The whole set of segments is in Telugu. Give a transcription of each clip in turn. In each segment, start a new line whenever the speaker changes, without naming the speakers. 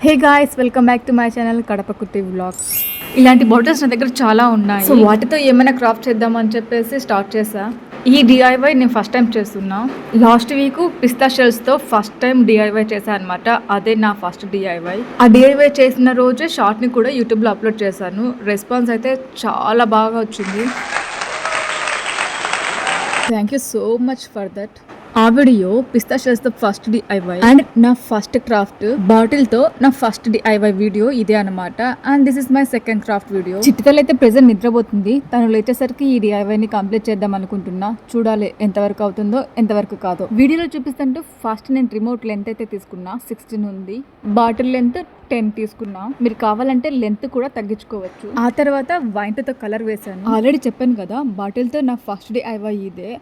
Hey guys, welcome back to my channel Kadapa కుట్టి వ్లాగ్స్. ఇలాంటి బాటిల్స్ నా దగ్గర చాలా ఉన్నాయి. సో వాటితో ఏమైనా క్రాఫ్ట్ చేద్దామని చెప్పేసి స్టార్ట్ చేసా. ఈ డిఐవై నేను ఫస్ట్ టైం చేస్తున్నా. లాస్ట్ వీక్ పిస్తా షెల్స్తో ఫస్ట్ టైం డిఐవై చేశాను అనమాట. అదే నా ఫస్ట్ డిఐవై. ఆ డిఐవై చేసిన రోజే షార్ట్ని కూడా యూట్యూబ్లో అప్లోడ్ చేశాను. రెస్పాన్స్ అయితే చాలా బాగా వచ్చింది. Thank you so much for that. ఆ వీడియో పిస్తా షెల్స్ తో ఫస్ట్ డిఐవై అండ్ నా ఫస్ట్ క్రాఫ్ట్ బాటిల్ తో నా ఫస్ట్ డిఐవై వీడియో ఇదే అనమాట. And this is my second craft video. చిట్టితల్ అయితే ప్రెజెంట్ నిద్రపోతుంది. తను లేచేసరికి ఈ డిఐవై ని కంప్లీట్ చేద్దాం అనుకుంటున్నా. చూడాలి ఎంతవరకు అవుతుందో ఎంతవరకు కాదో. వీడియోలో చూపిస్తుంటూ ఫస్ట్ నేను రిమోట్ లెంత్ అయితే తీసుకున్నా, 16 ఉంది. బాటిల్ లెంత్ 10 తీసుకున్నా. మీరు కావాలంటే లెంత్ కూడా తగ్గించుకోవచ్చు. ఆ తర్వాత వైట్ తో కలర్ వేసాను. ఆల్రెడీ చెప్పాను కదా, బాటిల్ తో నా ఫస్ట్ డిఐవై ఇదే.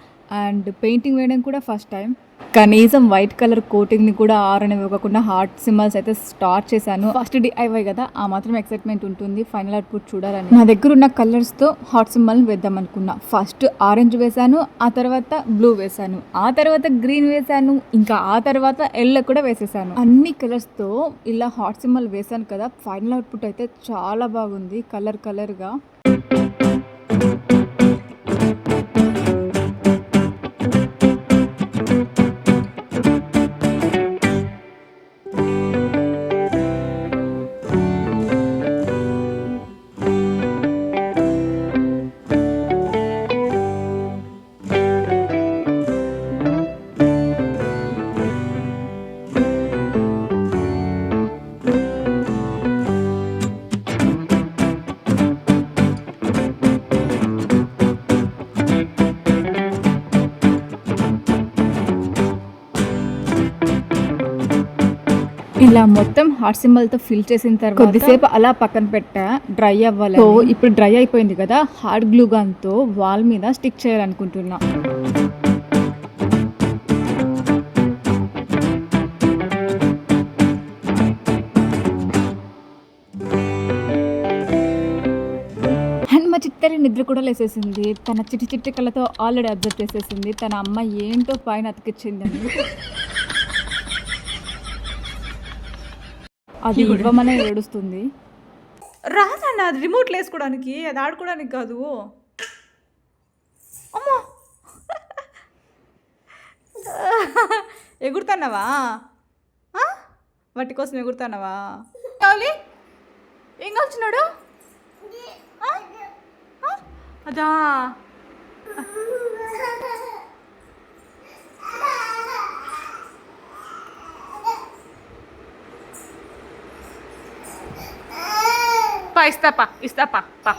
అండ్ పెయింటింగ్ వేయడం కూడా ఫస్ట్ టైం. కనీసం వైట్ కలర్ కోటింగ్ ని కూడా ఆరనివ్వకుండా హార్ట్ సింబల్స్ అయితే స్టార్ట్ చేశాను. ఫస్ట్ డిఐవై కదా, ఆ మాత్రం ఎక్సైట్మెంట్ ఉంటుంది ఫైనల్ అవుట్పుట్ చూడాలని. నా దగ్గర ఉన్న కలర్స్ తో హార్ట్ సింబల్ వేద్దాం అనుకున్నా. ఫస్ట్ ఆరెంజ్ వేసాను, ఆ తర్వాత బ్లూ వేసాను, ఆ తర్వాత గ్రీన్ వేసాను, ఇంకా ఆ తర్వాత ఎల్లో కూడా వేసేసాను. అన్ని కలర్స్ తో ఇలా హార్ట్ సింబల్ వేసాను కదా. ఫైనల్ అవుట్పుట్ అయితే చాలా బాగుంది, కలర్ గా. ఇలా మొత్తం హార్ట్ సింబల్ తో ఫిల్ చేసిన తర్వాత కొద్దిసేపు అలా పక్కన పెట్టా డ్రై అవ్వాలి. సో ఇప్పుడు డ్రై అయిపోయింది కదా, హార్డ్ గ్లూ గన్ తో వాల్ మీద స్టిక్ చేయాలనుకుంటున్నా. అండ్ మా చిత్తరి నిద్ర కూడా లేసేసింది. తన చిట్టి కళ్ళతో ఆల్రెడీ అబ్జర్వ్ చేసేసింది తన అమ్మ ఏంటో పైన అతికిచ్చిందని. అది ఇవ్వమనే ఏడుస్తుంది.
రాదన్న, అది రిమోట్ వేసుకోవడానికి, అది ఆడుకోవడానికి కాదు. అమ్మో, ఎగురుతున్నావా? వాటి కోసం ఎగురుతున్నావా? కావాలి, ఏం కాల్చున్నాడు? అదా ఇస్తా పా